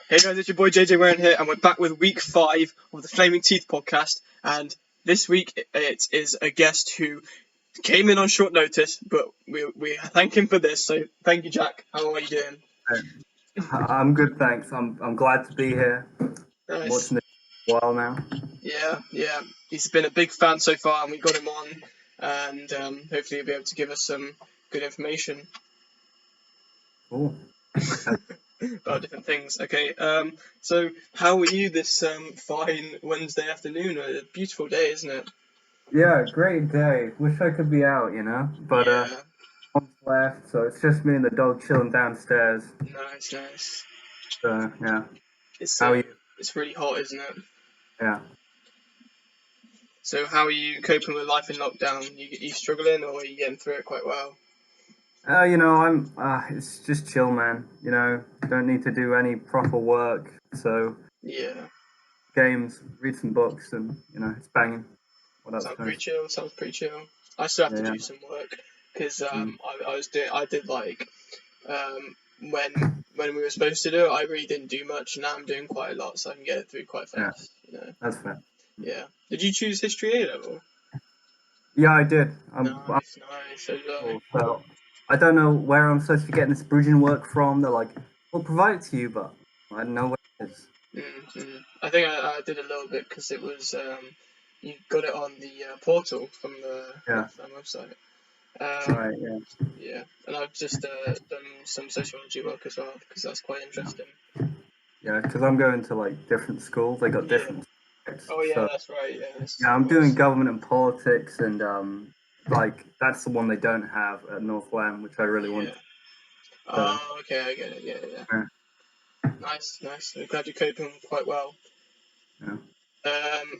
Hey guys, it's your boy JJ Warren here, and we're back with week 5 of the Flaming Teeth podcast. And this week it is a guest who came in on short notice, but we thank him for this. So thank you, Jack. How are you doing? I'm good, thanks. I'm glad to be here. Nice. Watching this for a while now. Yeah. He's been a big fan so far, and we got him on, and hopefully he'll be able to give us some good information. Cool. About different things. Okay, so how are you this fine Wednesday afternoon? A beautiful day, isn't it? Yeah, great day. Wish I could be out, but Yeah. one's left, so it's just me and the dog chilling downstairs. Nice. So yeah. How are you? It's really hot, isn't it? Yeah. So how are you coping with life in lockdown? You struggling, or are you getting through it quite well? I'm. It's just chill, man. Don't need to do any proper work, so yeah. Games, read some books, and it's banging. Sounds pretty chill. I still have to do some work because I did like when we were supposed to do it. I really didn't do much. Now I'm doing quite a lot, so I can get it through quite fast. Yeah, that's fair. Yeah. Did you choose history A level? Yeah, I did. Nice. So I don't know where I'm supposed to be getting this bridging work from. They're like, we'll provide it to you, but I don't know what it is. I think I did a little bit because it was you got it on the portal from the website. Right, yeah. Yeah, and I've just done some sociology work as well because that's quite interesting. Yeah, because I'm going to like different schools. They got different. Oh yeah, so, that's right. Yeah, I'm doing government and politics, and that's the one they don't have at Northland, which I really want. Oh, okay, I get it. Yeah. Nice. I'm glad you're coping quite well. Yeah.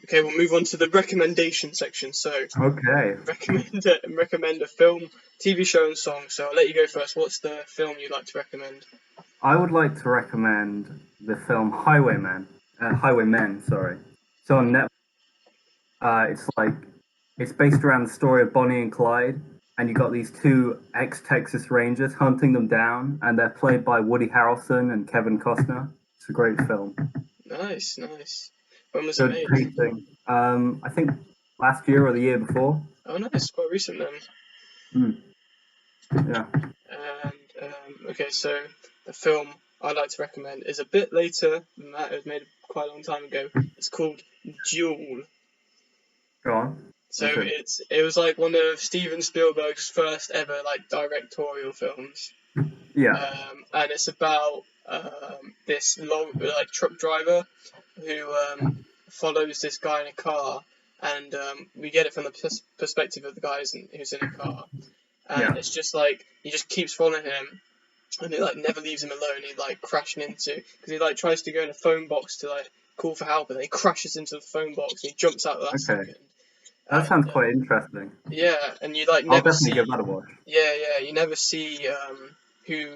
Okay, we'll move on to the recommendation section. So, recommend a film, TV show, and song. So I'll let you go first. What's the film you'd like to recommend? I would like to recommend the film Highwaymen. Sorry, it's on Netflix. It's based around the story of Bonnie and Clyde, and you got these two ex-Texas Rangers hunting them down, and they're played by Woody Harrelson and Kevin Costner. It's a great film. Nice. When was it made? Pacing. I think last year or the year before. Oh, nice. Quite recent then. Yeah. And okay, so the film I'd like to recommend is a bit later than that. It was made quite a long time ago. It's called Duel. Go on. So it was like one of Steven Spielberg's first ever like directorial films. Yeah. And it's about this truck driver who follows this guy in a car, and we get it from the perspective of the guy who's in a car, and it's just like he just keeps following him, and it like never leaves him alone. He like crashing into because he like tries to go in a phone box to like call for help, and then he crashes into the phone box and he jumps out last second. That sounds quite interesting. Yeah, and you like never see. Give that a watch. Yeah, you never see who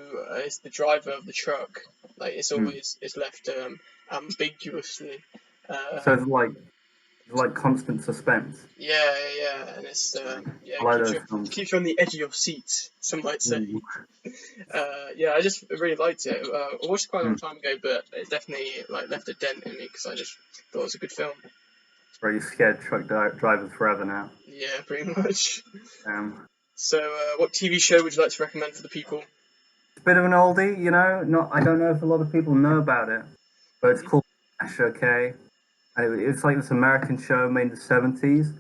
is the driver of the truck. Like it's always it's left ambiguously. So it's like constant suspense. Yeah, and it's keeps you on the edge of your seat. Some might say. Yeah, I just really liked it. I watched it quite a long time ago, but it definitely like left a dent in me because I just thought it was a good film. Are you scared truck drivers forever now? Yeah, pretty much. So, what TV show would you like to recommend for the people? It's a bit of an oldie, I don't know if a lot of people know about it, but it's called Ash, okay? And it's like this American show made in the 70s,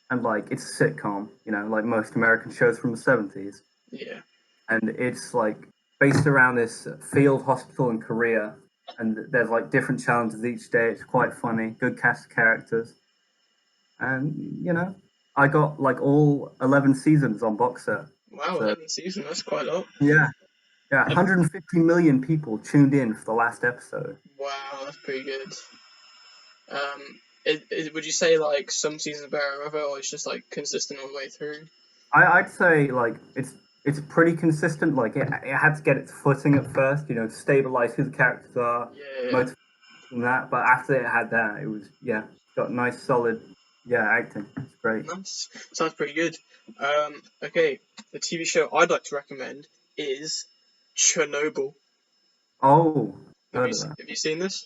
and like it's a sitcom, like most American shows from the 70s. Yeah. And it's like based around this field hospital in Korea, and there's like different challenges each day. It's quite funny, good cast of characters. And, I got like all 11 seasons on box set. Wow, 11 seasons, that's quite a lot. Yeah, 150 million people tuned in for the last episode. Wow, that's pretty good. Would you say like some seasons are better than other, or it's just like consistent all the way through? I'd say like it's pretty consistent. Like it had to get its footing at first, stabilize who the characters are, motivate that. But after it had that, it was got nice solid. Yeah, acting. It's great. Nice. Sounds pretty good. Okay, the TV show I'd like to recommend is Chernobyl. Oh, Have Heard of that? you seen this?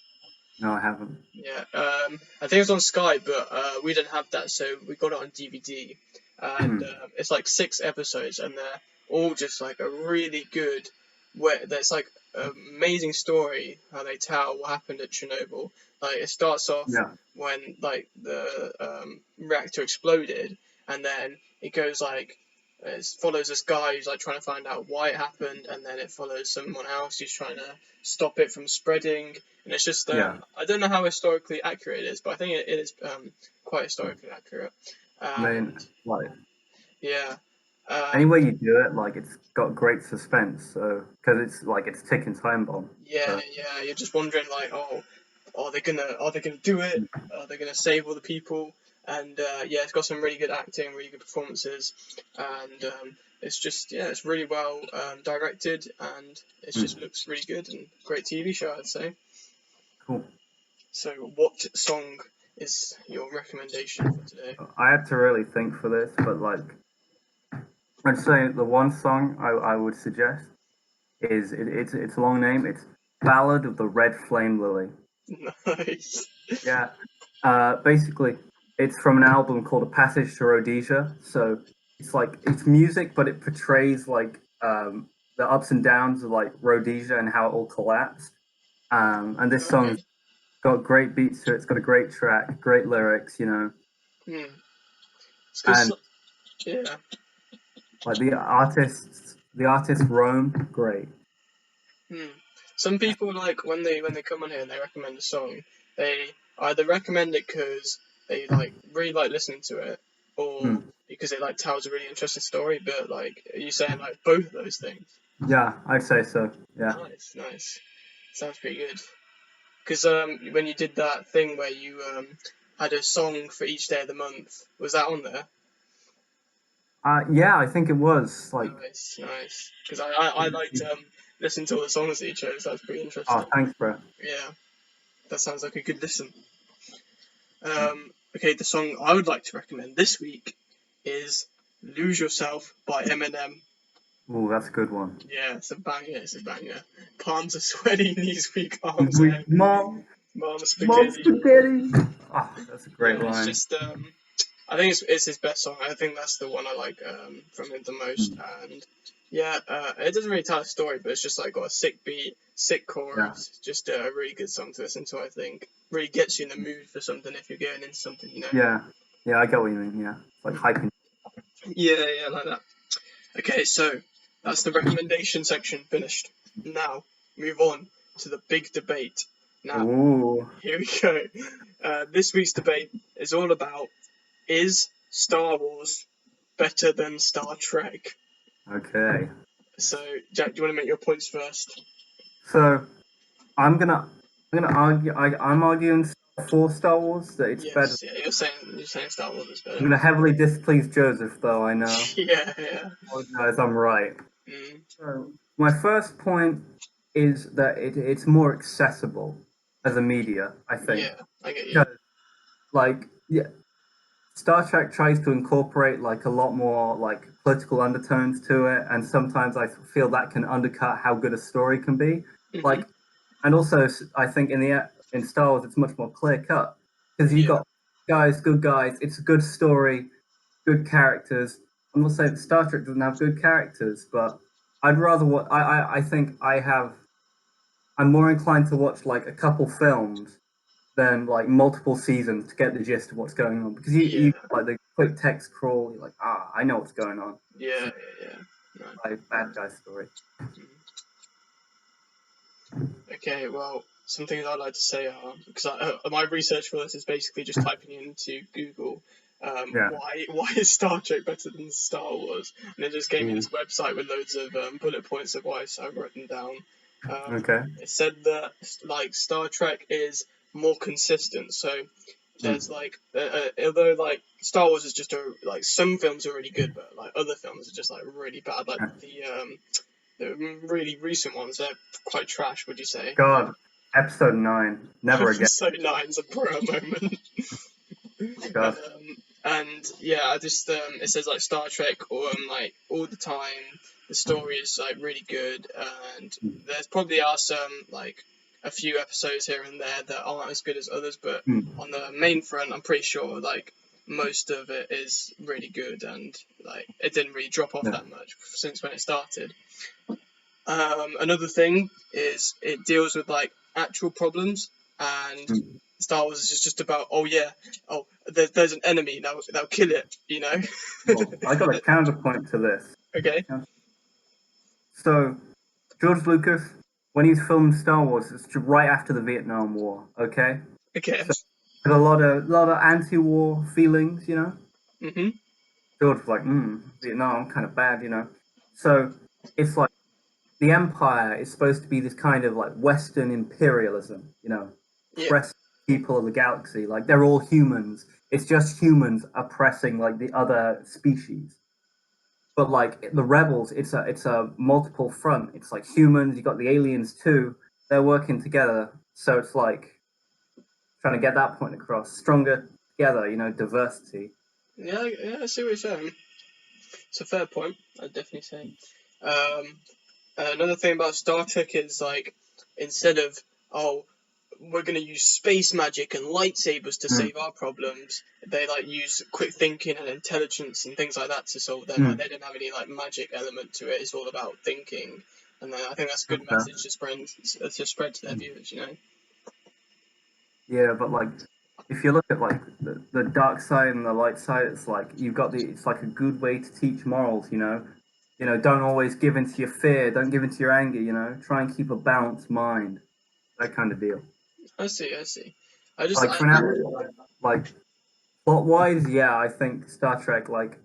No, I haven't. Yeah, I think it was on Sky, but we didn't have that, so we got it on DVD. And it's like 6 episodes, and they're all just like a really good. Where there's like an amazing story how they tell what happened at Chernobyl. Like it starts off Yeah. when like the reactor exploded, and then it goes like it follows this guy who's like trying to find out why it happened, and then it follows someone else who's trying to stop it from spreading. And it's just Yeah. I don't know how historically accurate it is, but I think it is quite historically accurate. I mean, And like, yeah, any and way you do it, like, it's got great suspense. So, because it's like it's a ticking time bomb. yeah, So, yeah, you're just wondering like, oh, are they gonna do it? Are they gonna save all the people? And yeah, it's got some really good acting, really good performances, and it's just it's really well directed, and it just looks really good and great TV show, I'd say. cool. So, what song is your recommendation for today? I had to really think for this, but like, I'd say the one song I would suggest is it's a long name. It's Ballad of the Red Flame Lily. Nice. Yeah. Basically, it's from an album called A Passage to Rhodesia. So it's like it's music, but it portrays like the ups and downs of like Rhodesia and how it all collapsed. And this Okay. song's got great beats to it. It's got a great track, great lyrics, Hmm. It's and because yeah. like the artist Rome, great. Hmm. Some people like when they come on here and they recommend a song, they either recommend it because they like really like listening to it, or Hmm. because it like tells a really interesting story. But like, are you saying like both of those things? Yeah, I'd say so. Yeah. Nice, nice. Sounds pretty good. Because when you did that thing where you had a song for each day of the month, was that on there? Yeah, I think it was like. Nice, nice. Because I liked listening to all the songs that you chose. That was pretty Oh, interesting. thanks, bro. Yeah, that sounds like a good listen. Okay, the song I would like to recommend this week is "Lose Yourself" by Eminem. Oh, that's a good one. Yeah, it's a banger. It's a banger. Palms are sweaty, knees weak, arms are With heavy. mom, Mom mom spaghetti. spaghetti. Oh, that's a great Yeah, it's line. just I think it's his best song. I think that's the one I like from him the most. Mm, And yeah, it doesn't really tell a story, but it's just like got a sick beat, sick yeah, chorus. Just a really good song to listen to. I think really gets you in the mood for something if you're getting into something, you know. yeah, yeah. I get what you mean. Yeah, it's like hyping. Yeah, yeah, like that. Okay, so that's the recommendation section finished. Now move on to the big debate. Now Ooh, here we go. This week's debate is all about: is Star Wars better than Star Trek? okay. So, Jack, do you want to make your points first? So I'm gonna argue. I'm arguing for Star Wars that it's better. Yes, yeah, you're saying Star Wars is I'm better. gonna heavily displease Joseph, though. I know. Yeah, yeah. Apologize, I'm right. Mm, So my first point is that it's more accessible as a media. I think yeah, I get you. because like yeah, Star Trek tries to incorporate like a lot more like political undertones to it, and sometimes I feel that can undercut how good a story can be. Mhm. Like, and also I think in Star Wars it's much more clear cut because you Yeah. got guys, good guys. It's a good story, good characters. I'm not saying that Star Trek doesn't have good characters, but I'd rather what I think I'm more inclined to watch like a couple films than like multiple seasons to get the gist of what's going on because you Yeah. like the quick text crawl. You're like, I know what's going on. Yeah. Yeah. Yeah. No. Like bad guy story. Mm. Okay. Well, some things I'd like to say are because my research for this is basically just typing into Google. Yeah. Why is Star Trek better than Star Wars? And it just gave me Mm. this website with loads of bullet points of why, so I wrote them down. Okay. It said that like Star Trek is more consistent. So Mm. there's like although like Star Wars is just like some films are really good, but like other films are just like really bad. Like the really recent ones, they're quite trash. Would you say? God, episode 9. Never again. Episode nine's a bro moment. God. And yeah, I just it says like Star Trek or like all the time the story is like really good, and Mm. there's probably are some like a few episodes here and there that aren't as good as others, but Mm. on the main front, I'm pretty sure like most of it is really good, and like it didn't really drop off Yeah. that much since when it started. Another thing is it deals with like actual problems, and Star Wars is just about there's an enemy now kill it, you know. Well, I got a counterpoint to this. Okay. So George Lucas, when he's filmed Star Wars, it's right after the Vietnam War. Okay. Okay. So there's a lot of anti-war feelings, you know. Mhm. George was like, Vietnam, kind of bad, you know. So it's like the Empire is supposed to be this kind of like Western imperialism, you know, Yeah. oppressing people of the galaxy. Like they're all humans. It's just humans oppressing like the other species. But like the rebels, it's a multiple front. It's like humans. You got the aliens too. They're working together. So it's like trying to get that point across. Stronger together, you know, diversity. Yeah. Yeah. I see what you're saying. It's a fair point. I'd definitely say. Um, Another thing about Star Trek is like instead of we're gonna use space magic and lightsabers to save our problems, they like use quick thinking and intelligence and things like that to solve them. Like they didn't have any like magic element to it. It's all about thinking, and then I think that's a good message to spread to their viewers. You know. Yeah, but like if you look at like the dark side and the light side, it's like it's like a good way to teach morals, you know. You know, don't always give into your fear, don't give into your anger, you know. Try and keep a balanced mind. That kind of deal. I see. I see. I just Like for now, like plot wise, yeah, I think Star Trek like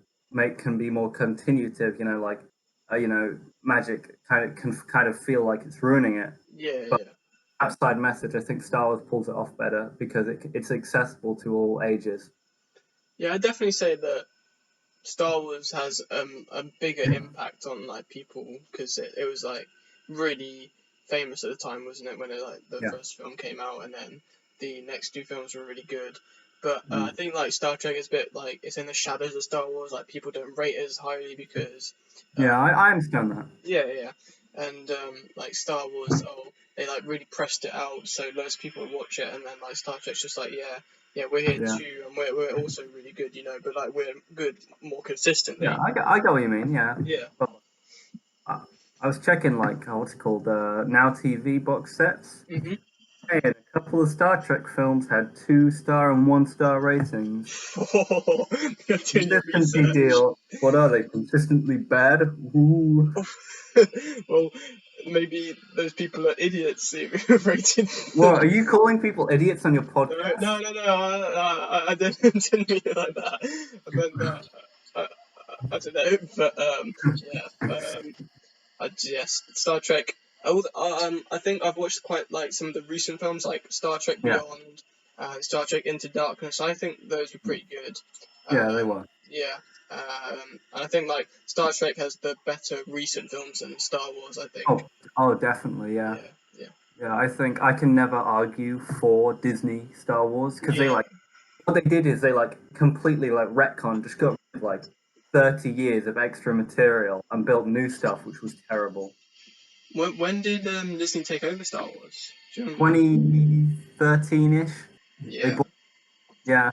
can be more continuative, you know, like you know, magic kind of feel like it's ruining it. yeah, But yeah. outside message, I think Star Wars pulls it off better because it's accessible to all ages. Yeah, I definitely say that Star Wars has a bigger impact on like people because it was like really famous at the time, wasn't it? When like the Yeah. first film came out, and then the next two films were really good. But I Mm. think like Star Trek is a bit like it's in the shadows of Star Wars. Like people don't rate it as highly because Yeah, I understand that. yeah, yeah, and like Star Wars, they like really pressed it out so loads of people would watch it, and then like Star Trek's just like yeah, we're here Yeah. too, and we're also really good, you know, but like we're good more consistently. Yeah, I get what you mean. Yeah, Yeah. but I was checking like what's it called Now TV box sets. Mhm. Hey, and a couple of Star Trek films had 2-star and 1-star ratings. Oh, you're doing your Consistency research. deal. What are they? Consistently bad? Ooh. Well, maybe those people are idiots who rated Well, them. are you calling people idiots on your No, podcast? no, no, I didn't mean it like that. I meant that. I, I don't know, but yeah. Yes, Star Trek. I think I've watched quite like some of the recent films, like Star Trek Yeah, Beyond and Star Trek Into Darkness. I think those were pretty good. yeah, they were. Yeah, and I think like Star Trek has the better recent films than Star Wars. I think. Oh, definitely, yeah. Yeah, yeah, Yeah, I think I can never argue for Disney Star Wars because they yeah. like what they did is they like completely like retcon, just got rid of, like 30 years of extra material and built new stuff, which was terrible. When did Disney take over Star Wars? Do you remember? 2013 ish. They Yeah. bought, yeah.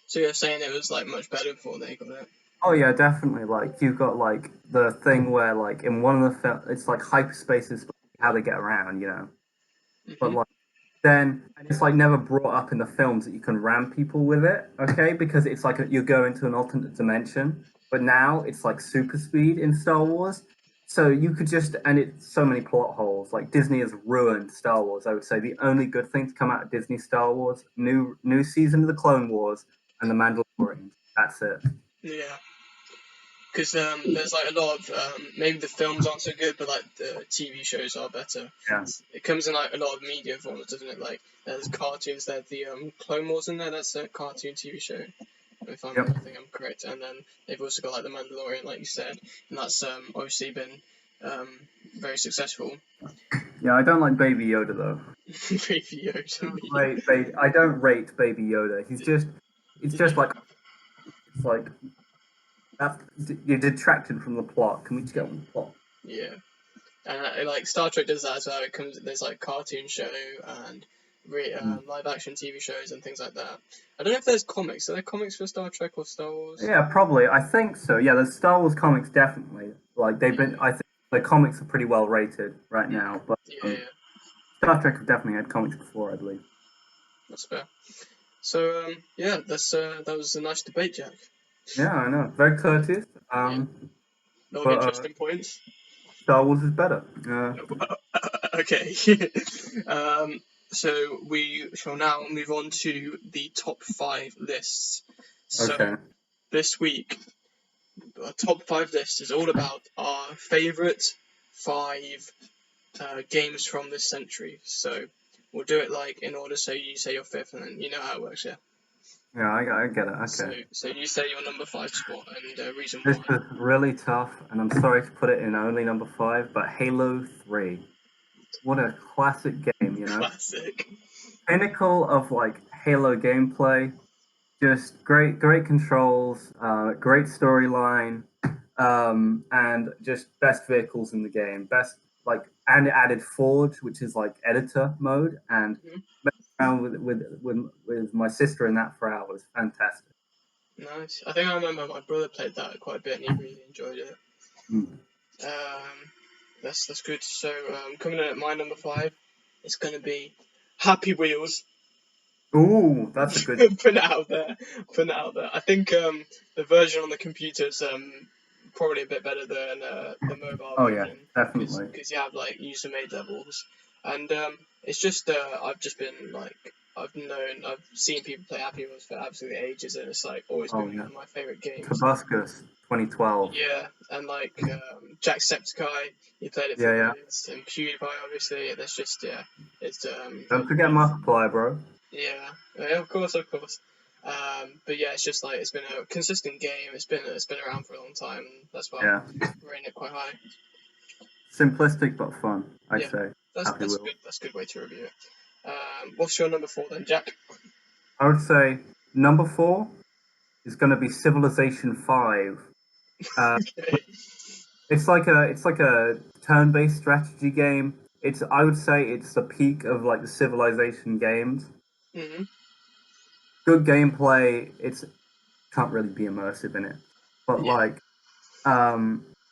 So you're saying it was like much better before they got it? Oh yeah, definitely. Like you've got like the thing where like in one of the it's like hyperspace is how they get around, you know. But Mhm. like then and it's like never brought up in the films that you can ram people with it, okay? Because it's like you go into an alternate dimension. But now it's like super speed in Star Wars. So you could just and it's so many plot holes. Like Disney has ruined Star Wars. I would say the only good thing to come out of Disney Star Wars, new season of the Clone Wars and the Mandalorian. That's it. Yeah. Because there's like a lot of maybe the films aren't so good, but like the TV shows are better. Yeah. It comes in like a lot of media forms, doesn't it? Like there's cartoons, there's the Clone Wars in there. That's a cartoon TV show. Yep. I think I'm correct. And then they've also got like the Mandalorian, like you said, and that's obviously been um, very successful. Yeah, I don't like Baby Yoda though. Baby Yoda I don't rate Baby Yoda. It's just like it's like that's you're detracting from the plot. Can we just get on the plot? Yeah. And like Star Trek does that as well. There's like cartoon show and live action TV shows and things like that. I don't know if there's comics. Are there comics for Star Trek or Star Wars? Yeah, probably. I think so. Yeah, the Star Wars comics definitely. Like they've been. I think the comics are pretty well rated right now. But Yeah, Star Trek have definitely had comics before, I believe. that's fair. So yeah, that was a nice debate, Jack. Yeah, I know. Very courteous. Yeah, a lot of But interesting points. Star Wars is better. Okay. So we shall now move on to the top 5 lists. So Okay. this week, our top 5 list is all about our favourite 5 games from this century. So we'll do it like in order. So you say your 5th, and then you know how it works, yeah. Yeah, I get it. Okay. So you say your number 5 spot and reason This why. is really tough, and I'm sorry to put it in only number 5, but Halo 3. What a classic game, you know? Classic. Pinnacle of like Halo gameplay. Just great controls, great storyline, and just best vehicles in the game. Best and it added Forge, which is like editor mode, and around with my sister in that for hours. Fantastic. Nice. I think I remember my brother played that quite a bit and he really enjoyed it. That's good. So coming in at my number 5, it's gonna be Happy Wheels. Ooh, that's a good. Putting it out there. Putting it out there. I think the version on the computer is probably a bit better than the mobile Oh yeah, version definitely. because you have like user-made levels, and it's just I've just been like I've seen people play Happy Wheels for absolutely ages, and it's like always Oh been yeah. one of my favorite games. Tobuscus 2012. Yeah, and like Jacksepticeye, he played it for Yeah. years, and PewDiePie obviously. That's just it's Don't forget Markiplier, bro. yeah, yeah, of course, of course. But yeah, it's just like it's been a consistent game. It's been around for a long time, and that's why Yeah. I'm rating it quite high. Simplistic but fun, I'd Yeah, say. that's Happy Wheels. good. That's a good way to review it. What's your number 4 then, Jack? I would say number 4 is going to be Civilization 5. Okay. It's like a turn-based strategy game. I would say it's the peak of like the Civilization games. Mhm. Good gameplay. It's can't really be immersive in it, but Yeah. like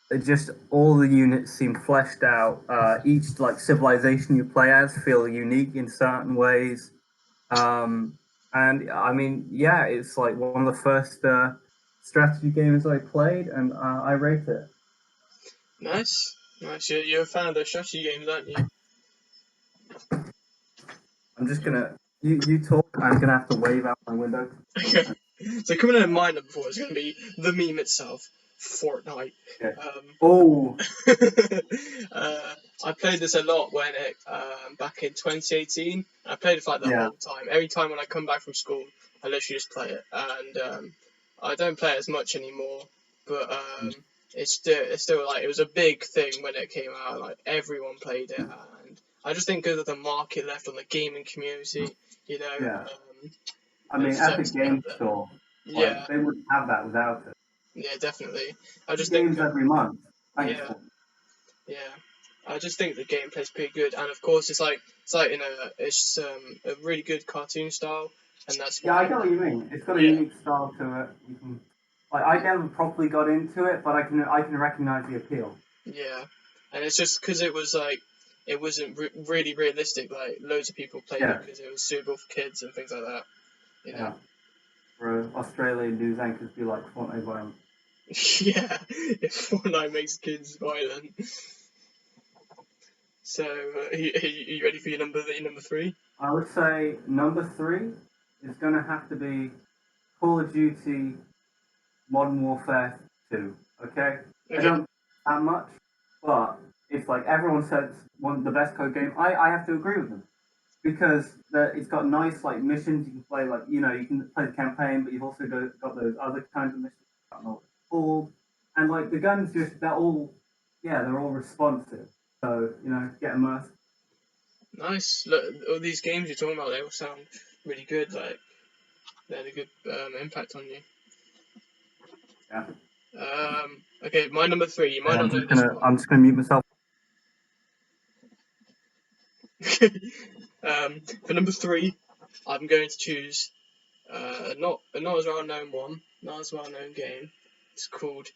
it just all the units seem fleshed out. Each like civilization you play as feel unique in certain ways. And I mean, yeah, it's like one of the first strategy games I played, and I rate it. Nice. Nice. You're a fan of those strategy games, aren't you? I'm just gonna you talk. I'm gonna have to wave out my window. Okay. So coming in at my number 4 is going to be the meme itself, Fortnite. Okay. Oh, I played this a lot when it back in 2018. I played it for like the yeah. whole time. Every time when I come back from school, I literally just play it, and I don't play it as much anymore. But it's still like it was a big thing when it came out. Like everyone played it, and I just think because of the market left on the gaming community, you know. Yeah. I mean, There's so Epic much out Games there. Store, Yeah, like they wouldn't have that without it. yeah, definitely. I just think, Games every month. Thanks. yeah, yeah. I just think the gameplay's pretty good, and of course, it's a really good cartoon style, and that's Yeah, I why. get what you mean. It's got a Yeah, unique style to it. You can, like, I never properly got into it, but I can recognize the appeal. yeah, and it's just because it was like it wasn't really realistic. Like loads of people played it Yeah, because it was suitable for kids and things like that. You know. yeah. For Australian news anchors be like Fortnite violent. Yeah, if Fortnite makes kids violent. So, are you ready for your number 3? I would say number 3 is going to have to be Call of Duty Modern Warfare 2. Okay, I Okay. don't that much, but it's like everyone says one of the best code game. I have to agree with them because it's got nice like missions you can play. Like you can play the campaign, but you've also got those other kinds of missions. I don't know what it's called, and like the guns they're all responsive. So get immersed. Nice. Look, all these games you're talking about, they all sound really good. Like they had a good impact on you. Yeah. Okay, my number 3. You might Yeah, not know this one. I'm just gonna mute myself. For number 3, I'm going to choose not as well known one, not as well known game. It's called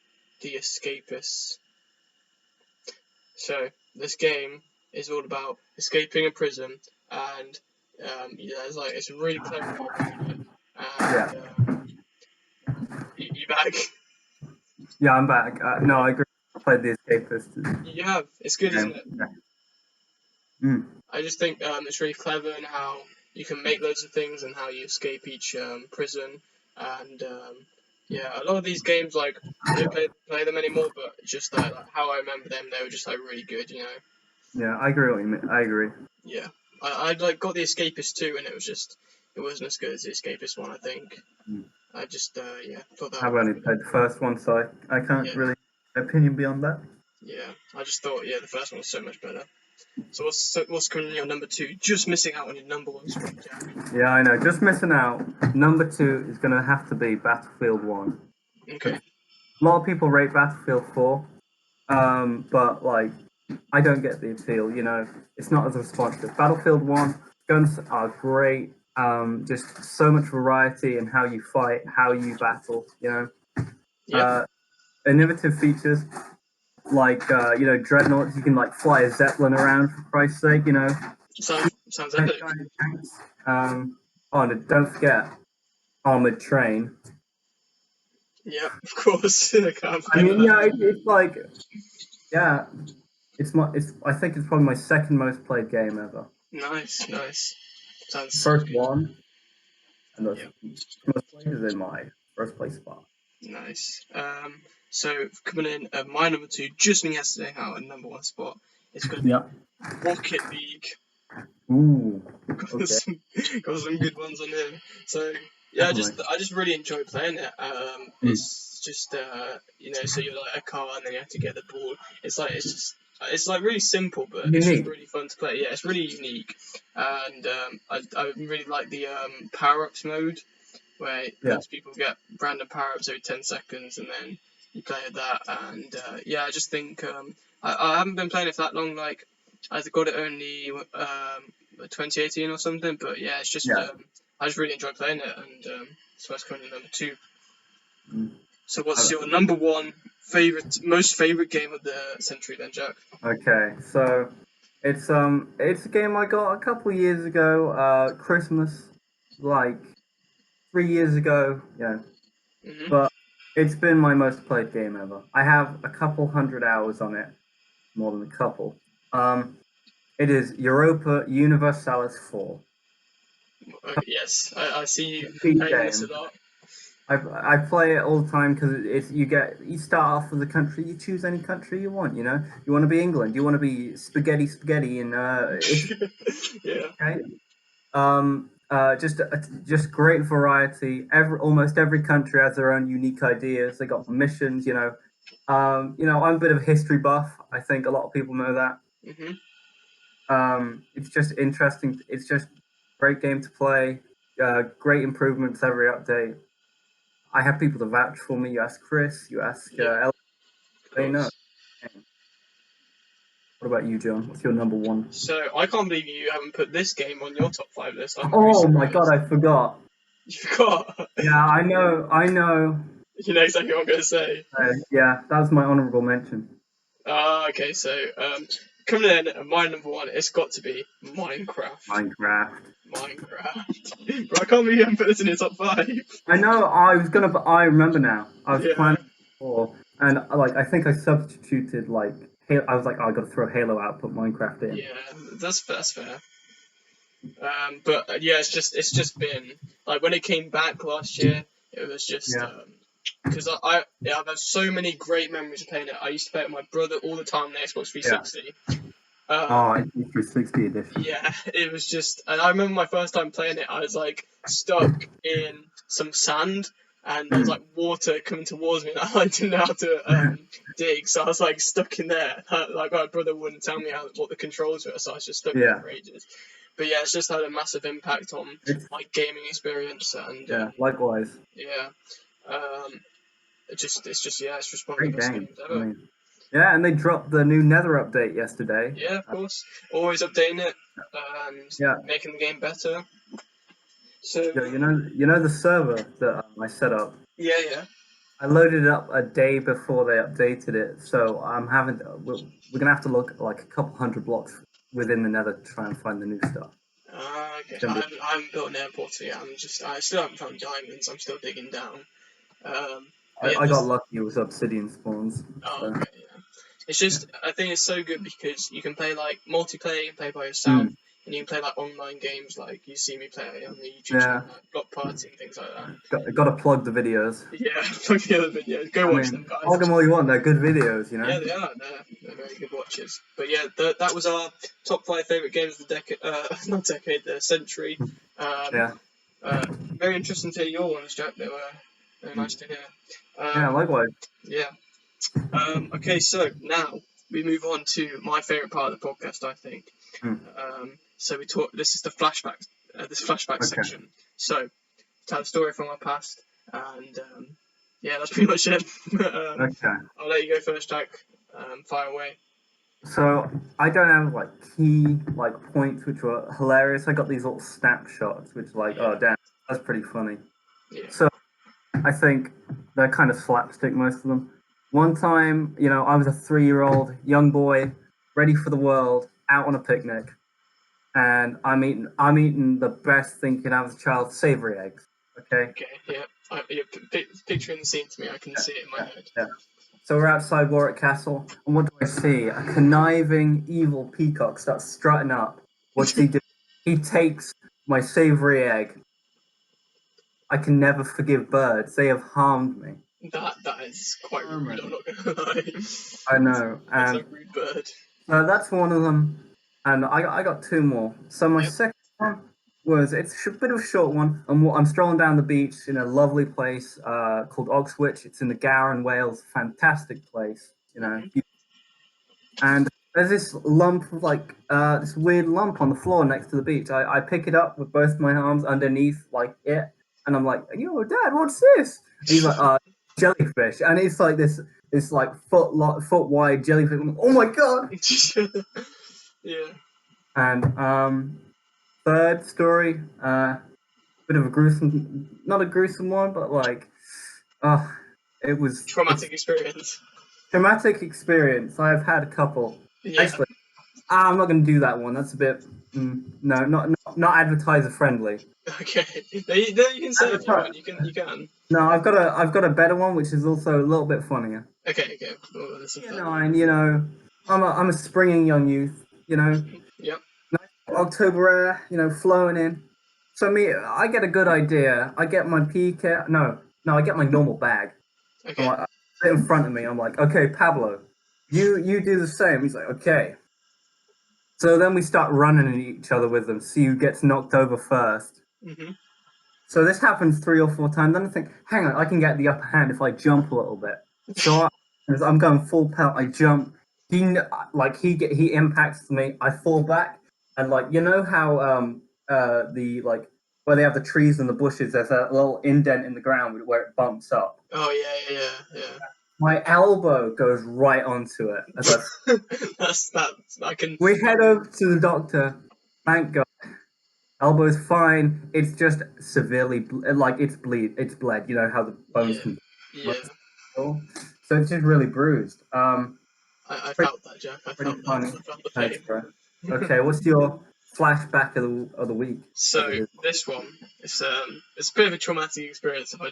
The Escapists. So this game is all about escaping a prison, and it's a really clever game, isn't it? And Yeah. you back? Yeah, I'm back. No, I agree. I played the Escapists You have. It's good, isn't game. it? Yeah. Mm. I just think it's really clever in how you can make loads of things and how you escape each prison. And a lot of these games, like, I don't play them anymore, but just like how I remember them, they were just like really good, you know. Yeah, I agree what you mean. I agree. Yeah, I like got the Escapist too, and it wasn't as good as the Escapist one, I think. Mm. I just thought that I've one. only played the first one, so I can't Yeah, really opinion beyond that. yeah. I just thought the first one was so much better. So what's currently your number 2? Just missing out on your number 1 spot, Jack. Yeah, I know. Just missing out. Number 2 is going to have to be Battlefield 1. Okay. A lot of people rate Battlefield 4, but like, I don't get the appeal. You know, it's not as responsive. Battlefield 1 guns are great. Just so much variety in how you fight, how you battle. You know, Yeah. innovative features like dreadnoughts. You can like fly a zeppelin around for Christ's sake. You know, Sounds epic. giant tanks. And don't forget armored train. Yeah, of course. I can't I forget mean, that. yeah, it's like, yeah, I think it's probably my second most played game ever. Nice. Sounds so First good. one, and the Yeah, most played is in my first place spot. nice. So coming in at my number 2, just me yesterday out at number 1 spot, it's going to be Yeah. Rocket League. Ooh. Got Okay. some good ones on here. So yeah, Definitely. I just really enjoy playing it. Mm. It's just so you're like a car and then you have to get the ball. It's like really simple, but it's just Unique. really fun to play. Yeah, it's really unique, and I really like the power ups mode where it Yeah. lets people get random power ups every 10 seconds, and then you play at that. And I just think I haven't been playing it for that long. Like I got it only 2018 or something, but yeah, it's just Yeah. I just really enjoy playing it, and so that's currently number 2. Mm. So what's your number 1 most favorite game of the century then, Jack? Okay. So it's a game I got a couple years ago, Christmas, like 3 years ago. Yeah. Hmm. But it's been my most played game ever. I have a couple hundred hours on it, more than a couple. It is Europa Universalis 4. Yes, I see you Cheat playing this a game. lot. I play it all the time because it's you start off with a country, you choose any country you want. You know, you want to be England, you want to be spaghetti in Italy. Yeah. Okay? Just great variety. Almost every country has their own unique ideas. They got missions. I'm a bit of a history buff. I think a lot of people know that. Hmm. It's just interesting. It's just great game to play. Great improvements every update. I have people to vouch for me. You ask Chris. You ask Yeah, El. of They know. course. What about you, John? What's your number 1? So I can't believe you haven't put this game on your top 5 list. I'm very Oh my God, surprised. I forgot. You forgot. Yeah, I know. I know. You know exactly what I'm going to say. Yeah, that was my honorable mention. Okay. So coming in at my number 1, it's got to be Minecraft. Minecraft. Minecraft. Bro, I can't believe you haven't put this in your top 5. I know. I remember now. I was Yeah. planning before, and like I think I substituted like Halo. I was like, oh, I got to throw Halo out, put Minecraft in. Yeah, that's fair. But yeah, it's just been like when it came back last year, it was just Yeah. because I've had so many great memories of playing it. I used to play it with my brother all the time on the Xbox Yeah. 360. Oh, it's 360 edition. Yeah, it was just, and I remember my first time playing it, I was like stuck in some sand, and there was like water coming towards me, and I didn't know how to dig, so I was like stuck in there. Like my brother wouldn't tell me what the controls were, so I was just stuck there Yeah. for ages. But yeah, it's just had a massive impact on my gaming experience, and Yeah. Likewise. yeah, it's just one of the Great best game. games I ever. mean, Yeah, and they dropped the new Nether update yesterday. Yeah, of course. Always updating it and Yeah, making the game better. So yeah, you know the server that I set up. yeah, yeah. I loaded it up a day before they updated it, so we're gonna have to look at like a couple hundred blocks within the Nether to try and find the new stuff. Okay. It's gonna be. I haven't built an airport yet. I still haven't found diamonds. I'm still digging down. But yeah, I got this. lucky with obsidian spawns. Oh, So. okay. Yeah. It's just I think it's so good because you can play like multiplayer. You can play by yourself, Mm, and you can play like online games. Like you see me play on the YouTube channel, yeah, like Block Party and things like that. got to plug the videos. Yeah, look at the other videos. Go I watch them, mean, guys. plug them all you want. They're good videos, you know. Yeah, they are. They're very good watches. But yeah, that was our top 5 favorite games of the decade. Not decade, the century. Um, Yeah, very interesting to hear your ones, Jack. They were mm, nice to hear. yeah. Likewise. Yeah. Okay, so now we move on to my favorite part of the podcast, I think. Mm, So we talk. This is the flashback. This flashback okay. section. So tell a story from our past, and yeah, that's pretty much it. Okay. I'll let you go first, Jack. Fire away. So I don't have like key like points which were hilarious. I got these little snapshots which like, Yeah, oh damn, that's pretty funny. yeah. So I think they're kind of slapstick, most of them. One time, I was a 3-year-old young boy, ready for the world, out on a picnic, and I'm eating the best thing you can have as a child, savory eggs. Okay. Okay, yeah. You're picturing the scene to me. I can Yeah, see it in my yeah, head. yeah. So we're outside Warwick Castle, and what do I see? A conniving, evil peacock starts strutting up. What's he do? He takes my savory egg. I can never forgive birds. They have harmed me. That is quite rude. I'm Harmony. not gonna lie. I know, That's a and rude bird. that's one of them. And I got two more. So my Yep. second one was it's a bit of a short one. I'm strolling down the beach in a lovely place called Oxwich. It's in the Gower in Wales. Fantastic place, Mhm. And there's this lump of this weird lump on the floor next to the beach. I pick it up with both my arms underneath like it, and I'm like, "Yo, Dad, what's this?" And he's like, jellyfish," and it's like this like foot wide jellyfish. I'm like, oh my god! Yeah. And third story, bit of a gruesome, not a gruesome one, but like, uh, it's Traumatic experience. traumatic experience. I've had a couple. Yeah. Actually, I'm not going to do that one. That's a bit, no, not advertiser friendly. Okay. No, you can say it if you want. Advertise. You can. No, I've got a better one, which is also a little bit funnier. Okay. Okay. We'll listen Year to that. nine, I'm a springing young youth. Yep. October air, flowing in. So I get a good idea. I get my pea kit. No, I get my normal bag. I'm Okay. like, sit in front of me. I'm like, okay, Pablo, you do the same. He's like, okay. So then we start running at each other with them. See who gets knocked over first. Mhm. So this happens 3 or 4 times. Then I think, hang on, I can get the upper hand if I jump a little bit. So as I'm going full pelt. I jump. He impacts me. I fall back, and how the like where they have the trees and the bushes. There's a little indent in the ground where it bumps up. Oh yeah. My elbow goes right onto it as I. That's that. I can. We head over to the doctor. Thank God. Elbow's fine. It's just severely it's bled. You know how the bones Yeah. can Yeah. so it's just really bruised. I Pretty, felt that, Jack. I pretty felt that. funny. I felt the Thanks, pain. bro. Okay, what's your flashback of the week? So As it is. this one, it's a bit of a traumatic experience if I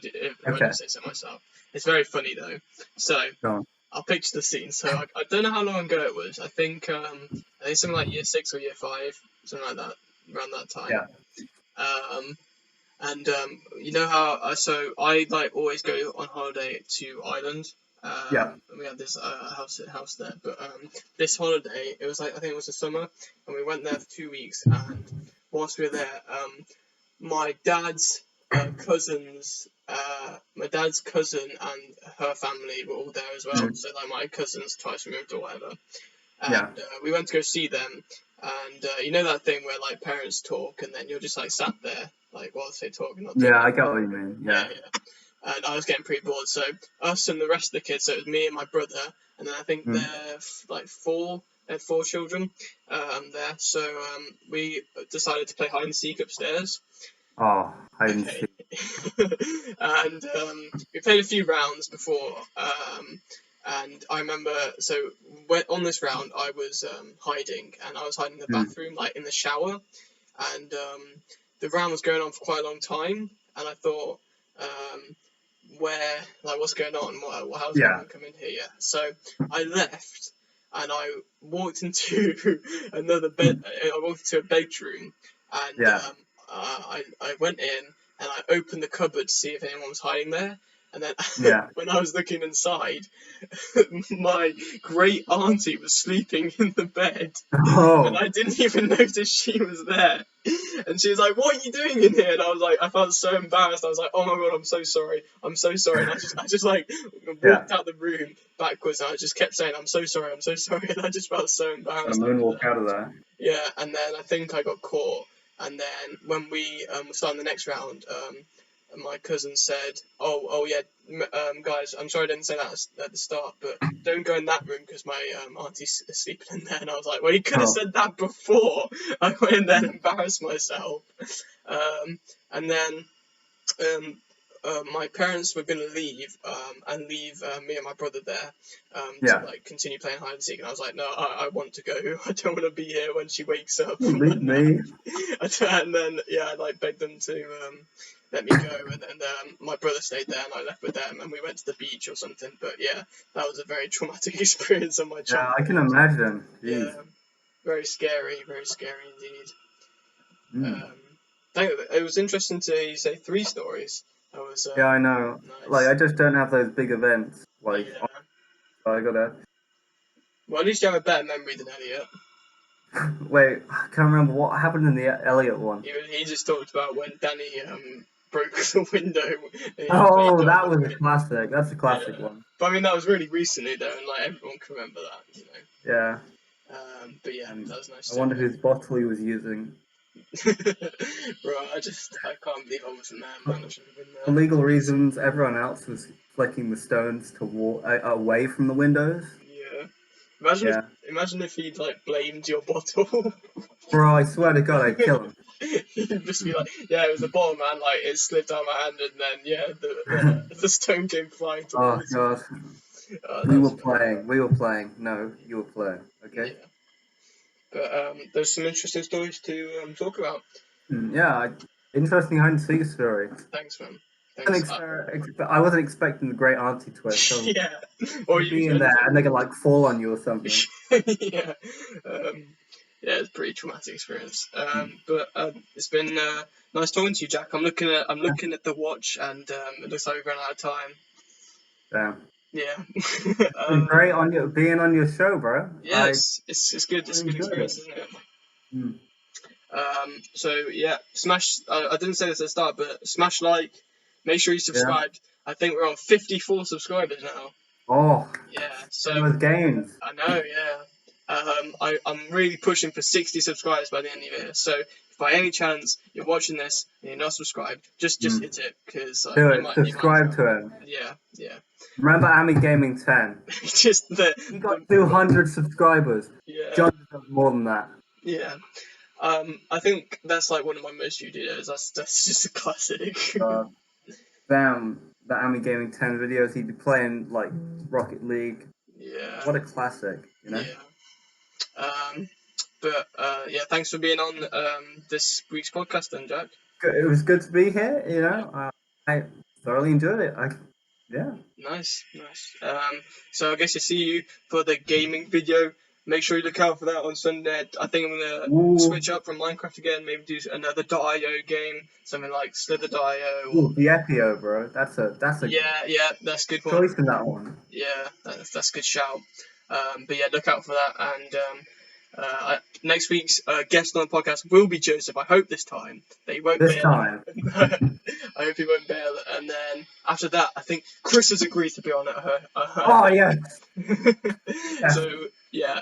Okay, do say so myself. It's very funny though. So go on. I'll picture the scene. So I don't know how long ago it was. I think something like year 6 or year 5, something like that, around that time. Yeah, Um, and you know how so I like always go on holiday to Ireland. yeah, And we had this house there, but this holiday it was like I think it was the summer, and we went there for 2 weeks. And whilst we were there, my dad's my dad's cousin and her family were all there as well. mm, So like my cousins twice removed or whatever, and yeah, we went to go see them. And you know that thing where like parents talk and then you're just like sat there like whilst they talk and not doing yeah. I anything. get what you mean. Yeah, Yeah, yeah. and I was getting pretty bored. So us and the rest of the kids, so it was me and my brother, and then I think Mm. like four children there. So we decided to play hide and seek upstairs. Oh, hide and Okay. seek. And we played a few rounds before, and I remember, so on this round I was hiding, and I was hiding in the Mm. bathroom, like in the shower, and the round was going on for quite a long time, and I thought, what's going on? How's Yeah. anyone come in here? Yeah. So I left, and I walked into another bed. I walked into a bedroom, and Yeah. I went in and I opened the cupboard to see if anyone was hiding there. And then Yeah. when I was looking inside, my great auntie was sleeping in the bed, and Oh. I didn't even notice she was there. And she was like, "What are you doing in here?" And I was like, I felt so embarrassed. I was like, "Oh my god, I'm so sorry. I'm so sorry." And I just like Yeah. walked out the room backwards, and I just kept saying, "I'm so sorry. I'm so sorry." And I just felt so A embarrassed. moonwalk out of there. Yeah, and then I think I got caught. And then when we were starting the next round, my cousin said, "Oh yeah, guys, I'm sorry I didn't say that at the start, but don't go in that room because my auntie's sleeping in there." And I was like, "Well, you could have Oh. said that before." I went in there and embarrassed myself. And then my parents were going to leave and leave me and my brother there to Yeah. like continue playing hide and seek, and I was like, "No, I want to go. I don't want to be here when she wakes up." Leave me. And then I like begged them to let me go, and then my brother stayed there, and I left with them, and we went to the beach or something. But yeah, that was a very traumatic experience of my Yeah, I childhood. can imagine. Yeah, Jeez. very scary indeed. Mm. It was interesting to hear you say 3 stories. That was Yeah, I know. Like, nice. I just don't have those big events. Like, Yeah. I gotta. Well, at least you have a better memory than Elliot. Wait, I can't remember what happened in the Elliot one. He just talked about when Danny broke the window and he Oh, joined that the was a win. classic. That's a classic Yeah. one. But I mean, that was really recently though, and like everyone can remember that, Yeah. But yeah, And that was nice I to wonder whose bottle he was using. Bro, I can't believe I wasn't there, man. I should have been For there. legal reasons, everyone else was flicking the stones to away from the windows. Yeah. Yeah. Imagine if he'd like blamed your bottle. Bro, I swear to God, I'd kill him. He'd just be like, "Yeah, it was a bottle, man. Like it slipped out of my hand, and then the stone came flying Oh towards me." God. That We was were funny. playing. We were playing. No, you were playing. Okay. Yeah. But there's some interesting stories to talk about. Yeah. Interesting hide and seek story. Thanks, man. Thanks. I wasn't expecting the great auntie twist. I was Yeah. Or be you in there anything and they could really. like fall on you or something. Yeah. Yeah, it's a pretty traumatic experience. Mm. But it's been nice talking to you, Jack. I'm looking at the watch, and it looks like we've run out of time. Yeah. Yeah. It's been great on your being on your show, bro. Yeah, I it's good. It's a good enjoyed it. experience, isn't it? Mm. So yeah, smash. I didn't say this at the start, but smash like. Make sure you Yeah. subscribe. I think we're on 54 subscribers now. Oh, Yeah. So it was games. I know. Yeah. I'm really pushing for 60 subscribers by the end of the year. So if by any chance you're watching this and you're not subscribed, just Mm. hit it because Do you it. might as Subscribe well. to him. Yeah. Remember Ami Gaming 10? Just He got 200 subscribers. yeah. John does more than that. Yeah. I think that's like one of my most viewed videos. That's just a classic. Damn, the Ami Gaming 10 videos, he'd be playing like Rocket League. Yeah. What a classic, you know? Yeah. But yeah, thanks for being on this week's podcast, then, Jack. It was good to be here, you know? Yeah. I thoroughly enjoyed it. Yeah. Nice. So I guess I see you for the gaming video. Make sure you look out for that on Sunday. I think I'm gonna switch up from Minecraft again. Maybe do another .io game, something like Slither.io. Ooh, the Epio, bro. That's a Yeah, that's a good one. choice in that one. Yeah, that's a good shout. But yeah, look out for that. And next week's guest on the podcast will be Joseph. I hope this time that he won't This bail. time. I hope he won't bail. And then after that, I think Chris has agreed to be on it. Oh, yeah. So yeah,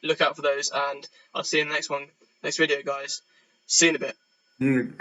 look out for those, and I'll see you in the next video, guys. See you in a bit. You